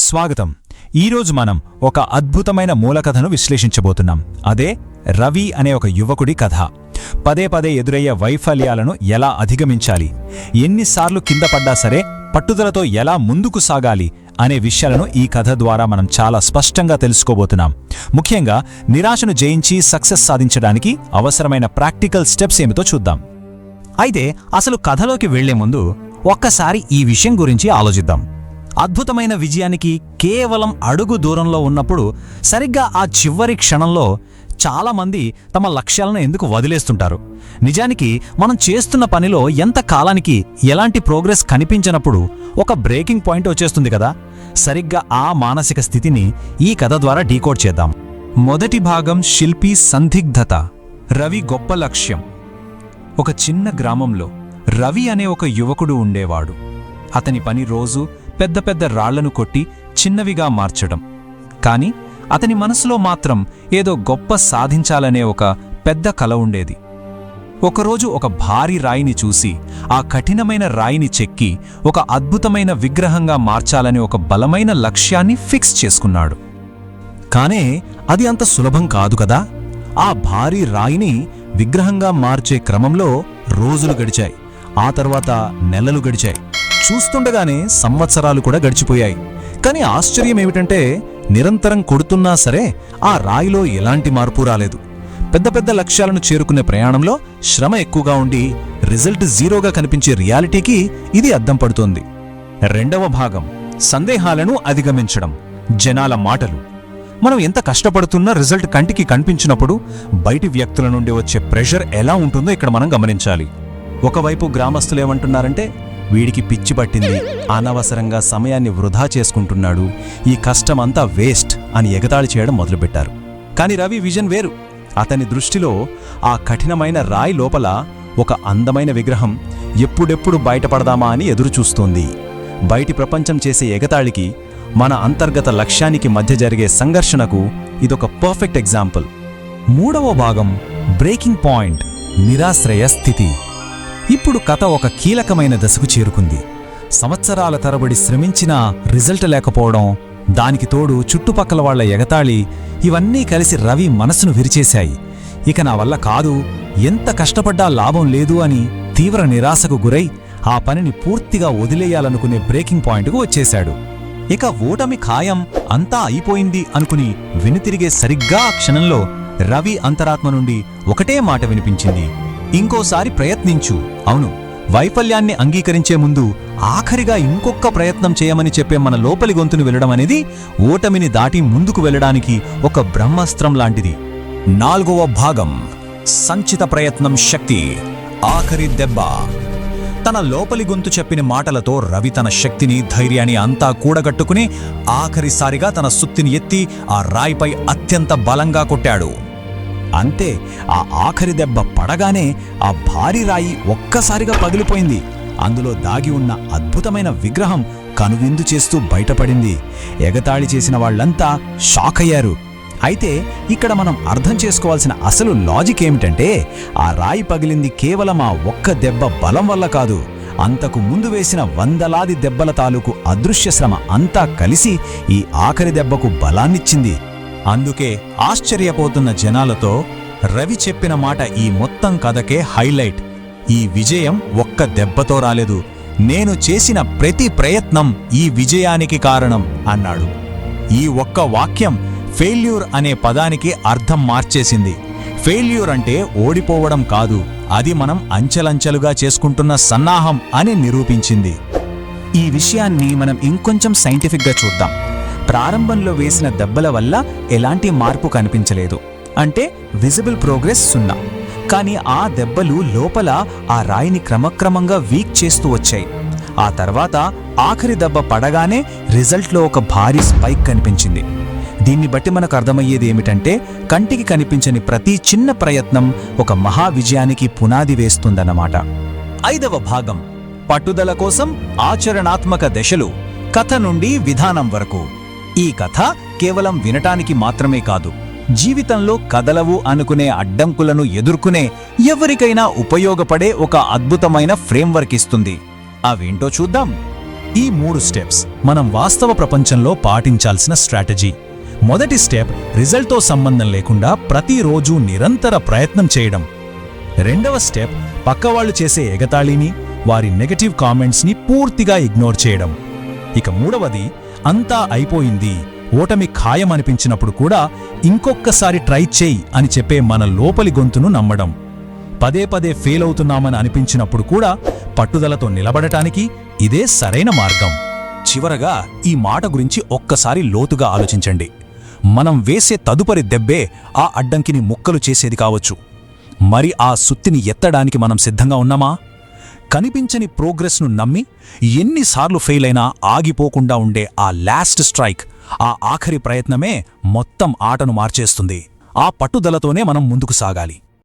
స్వాగతం. ఈరోజు మనం ఒక అద్భుతమైన మూలకథను విశ్లేషించబోతున్నాం. అదే రవి అనే ఒక యువకుడి కథ. పదే పదే ఎదురయ్యే వైఫల్యాలను ఎలా అధిగమించాలి, ఎన్నిసార్లు కింద పడ్డా సరే పట్టుదలతో ఎలా ముందుకు సాగాలి అనే విషయాలను ఈ కథ ద్వారా మనం చాలా స్పష్టంగా తెలుసుకోబోతున్నాం. ముఖ్యంగా నిరాశను జయించి సక్సెస్ సాధించడానికి అవసరమైన ప్రాక్టికల్ స్టెప్స్ ఏమిటో చూద్దాం. అయితే అసలు కథలోకి వెళ్లే ముందు ఒక్కసారి ఈ విషయం గురించి ఆలోచిద్దాం. అద్భుతమైన విజయానికి కేవలం అడుగు దూరంలో ఉన్నప్పుడు సరిగ్గా ఆ చివరి క్షణంలో చాలామంది తమ లక్ష్యాలను ఎందుకు వదిలేస్తుంటారు? నిజానికి మనం చేస్తున్న పనిలో ఎంత కాలానికి ఎలాంటి ప్రోగ్రెస్ కనిపించినప్పుడు ఒక బ్రేకింగ్ పాయింట్ వచ్చేస్తుంది కదా. సరిగ్గా ఆ మానసిక స్థితిని ఈ కథ ద్వారా డీకోడ్ చేద్దాం. మొదటి భాగం శిల్పి సందిగ్ధత. రవి గొప్ప లక్ష్యం. ఒక చిన్న గ్రామంలో రవి అనే ఒక యువకుడు ఉండేవాడు. అతని పని రోజు పెద్ద పెద్ద రాళ్లను కొట్టి చిన్నవిగా మార్చడం. కాని అతని మనసులో మాత్రం ఏదో గొప్ప సాధించాలనే ఒక పెద్ద కల ఉండేది. ఒకరోజు ఒక భారీ రాయిని చూసి ఆ కఠినమైన రాయిని చెక్కి ఒక అద్భుతమైన విగ్రహంగా మార్చాలనే ఒక బలమైన లక్ష్యాన్ని ఫిక్స్ చేసుకున్నాడు. కానే అది అంత సులభం కాదు కదా. ఆ భారీ రాయిని విగ్రహంగా మార్చే క్రమంలో రోజులు గడిచాయి. ఆ తర్వాత నెలలు గడిచాయి. చూస్తుండగానే సంవత్సరాలు కూడా గడిచిపోయాయి. కాని ఆశ్చర్యమేమిటంటే నిరంతరం కొడుతున్నా సరే ఆ రాయిలో ఎలాంటి మార్పు రాలేదు. పెద్ద పెద్ద లక్ష్యాలను చేరుకునే ప్రయాణంలో శ్రమ ఎక్కువగా ఉండి రిజల్ట్ జీరోగా కనిపించే రియాలిటీకి ఇది అద్దం పడుతోంది. రెండవ భాగం సందేహాలను అధిగమించడం. జనాల మాటలు. మనం ఎంత కష్టపడుతున్నా రిజల్ట్ కంటికి కనిపించినప్పుడు బయటి వ్యక్తుల నుండి వచ్చే ప్రెషర్ ఎలా ఉంటుందో ఇక్కడ మనం గమనించాలి. ఒకవైపు గ్రామస్తులేమంటున్నారంటే, వీడికి పిచ్చి పట్టింది, అనవసరంగా సమయాన్ని వృధా చేసుకుంటున్నాడు, ఈ కష్టమంతా వేస్ట్ అని ఎగతాళి చేయడం మొదలుపెట్టారు. కాని రవి విజన్ వేరు. అతని దృష్టిలో ఆ కఠినమైన రాయి లోపల ఒక అందమైన విగ్రహం ఎప్పుడెప్పుడు బయటపడదామా అని ఎదురుచూస్తోంది. బయటి ప్రపంచం చేసే ఎగతాళికి మన అంతర్గత లక్ష్యానికి మధ్య జరిగే సంఘర్షణకు ఇదొక పర్ఫెక్ట్ ఎగ్జాంపుల్. మూడవ భాగం బ్రేకింగ్ పాయింట్. నిరాశ్రయ స్థితి. ఇప్పుడు కథ ఒక కీలకమైన దశకు చేరుకుంది. సంవత్సరాల తరబడి శ్రమించినా రిజల్ట్ లేకపోవడం, దానికి తోడు చుట్టుపక్కల వాళ్ల ఎగతాళి, ఇవన్నీ కలిసి రవి మనసును విరిచేశాయి. ఇక నా వల్ల కాదు, ఎంత కష్టపడ్డా లాభం లేదు అని తీవ్ర నిరాశకు గురై ఆ పనిని పూర్తిగా వదిలేయాలనుకునే బ్రేకింగ్ పాయింట్కు వచ్చేశాడు. ఇక ఓటమి ఖాయం, అంతా అయిపోయింది అనుకుని వెనుతిరిగే సరిగ్గా ఆ క్షణంలో రవి అంతరాత్మ నుండి ఒకటే మాట వినిపించింది: ఇంకోసారి ప్రయత్నించు. అవును, వైఫల్యాన్ని అంగీకరించే ముందు ఆఖరిగా ఇంకొక ప్రయత్నం చేయమని చెప్పే మన లోపలి గొంతును వెళ్ళడం అనేది ఓటమిని దాటి ముందుకు వెళ్ళడానికి ఒక బ్రహ్మాస్త్రం లాంటిది. నాలుగవ భాగం సంచిత ప్రయత్నం శక్తి. ఆఖరి దెబ్బ. తన లోపలి గొంతు చెప్పిన మాటలతో రవి తన శక్తిని, ధైర్యాన్ని అంతా కూడగట్టుకుని ఆఖరిసారిగా తన సుత్తిని ఎత్తి ఆ రాయిపై అత్యంత బలంగా కొట్టాడు. అంతే, ఆ ఆఖరి దెబ్బ పడగానే ఆ భారీ రాయి ఒక్కసారిగా పగిలిపోయింది. అందులో దాగి ఉన్న అద్భుతమైన విగ్రహం కనువిందు చేస్తూ బయటపడింది. ఎగతాళి చేసిన వాళ్లంతా షాక్ అయ్యారు. అయితే ఇక్కడ మనం అర్థం చేసుకోవాల్సిన అసలు లాజిక్ ఏమిటంటే, ఆ రాయి పగిలింది కేవలం ఆ ఒక్క దెబ్బ బలం వల్ల కాదు. అంతకు ముందు వేసిన వందలాది దెబ్బల తాలూకు అదృశ్య శ్రమ అంతా కలిసి ఈ ఆఖరి దెబ్బకు బలాన్నిచ్చింది. అందుకే ఆశ్చర్యపోతున్న జనాలతో రవి చెప్పిన మాట ఈ మొత్తం కథకే హైలైట్. ఈ విజయం ఒక్క దెబ్బతో రాలేదు, నేను చేసిన ప్రతి ప్రయత్నం ఈ విజయానికి కారణం అన్నాడు. ఈ ఒక్క వాక్యం ఫెయిల్యూర్ అనే పదానికి అర్థం మార్చేసింది. ఫెయిల్యూర్ అంటే ఓడిపోవడం కాదు, అది మనం అంచెలంచెలుగా చేసుకుంటున్న సన్నాహం అని నిరూపించింది. ఈ విషయాన్ని మనం ఇంకొంచెం సైంటిఫిక్గా చూద్దాం. ప్రారంభంలో వేసిన దెబ్బల వల్ల ఎలాంటి మార్పు కనిపించలేదు, అంటే విజిబుల్ ప్రోగ్రెస్ 0. కానీ ఆ దెబ్బలు లోపల ఆ రాయిని క్రమక్రమంగా వీక్ చేస్తూ వచ్చాయి. ఆ తర్వాత ఆఖరి దెబ్బ పడగానే రిజల్ట్లో ఒక భారీ స్పైక్ కనిపించింది. దీన్ని బట్టి మనకు అర్థమయ్యేది ఏమిటంటే, కంటికి కనిపించని ప్రతి చిన్న ప్రయత్నం ఒక మహా విజయానికి పునాది వేస్తుందన్నమాట. ఐదవ భాగం పట్టుదల కోసం ఆచరణాత్మక దశలు. కథ నుండి విధానం వరకు. ఈ కథ కేవలం వినటానికి మాత్రమే కాదు, జీవితంలో కదలవు అనుకునే అడ్డంకులను ఎదుర్కొనే ఎవరికైనా ఉపయోగపడే ఒక అద్భుతమైన ఫ్రేమ్వర్క్ ఇస్తుంది. అవేంటో చూద్దాం. ఈ 3 స్టెప్స్ మనం వాస్తవ ప్రపంచంలో పాటించాల్సిన స్ట్రాటజీ. మొదటి స్టెప్ రిజల్ట్తో సంబంధం లేకుండా ప్రతిరోజు నిరంతర ప్రయత్నం చేయడం. రెండవ స్టెప్ పక్కవాళ్లు చేసే ఎగతాళిని, వారి నెగటివ్ కామెంట్స్ని పూర్తిగా ఇగ్నోర్ చేయడం. ఇక మూడవది, అంతా అయిపోయింది, ఓటమి ఖాయమనిపించినప్పుడు కూడా ఇంకొక్కసారి ట్రై చేయి అని చెప్పే మన లోపలి గొంతును నమ్మడం. పదే పదే ఫెయిల్ అవుతున్నామని అనిపించినప్పుడు కూడా పట్టుదలతో నిలబడటానికి ఇదే సరైన మార్గం. చివరగా ఈ మాట గురించి ఒక్కసారి లోతుగా ఆలోచించండి. మనం వేసే తదుపరి దెబ్బే ఆ అడ్డంకిని ముక్కలు చేసేది కావచ్చు. మరి ఆ సుత్తిని ఎత్తడానికి మనం సిద్ధంగా ఉన్నామా? కనిపించని ప్రోగ్రెస్ను నమ్మి ఎన్నిసార్లు ఫెయిల్ అయినా ఆగిపోకుండా ఉండే ఆ లాస్ట్ స్ట్రైక్, ఆ ఆఖరి ప్రయత్నమే మొత్తం ఆటను మార్చేస్తుంది. ఆ పట్టుదలతోనే మనం ముందుకు సాగాలి.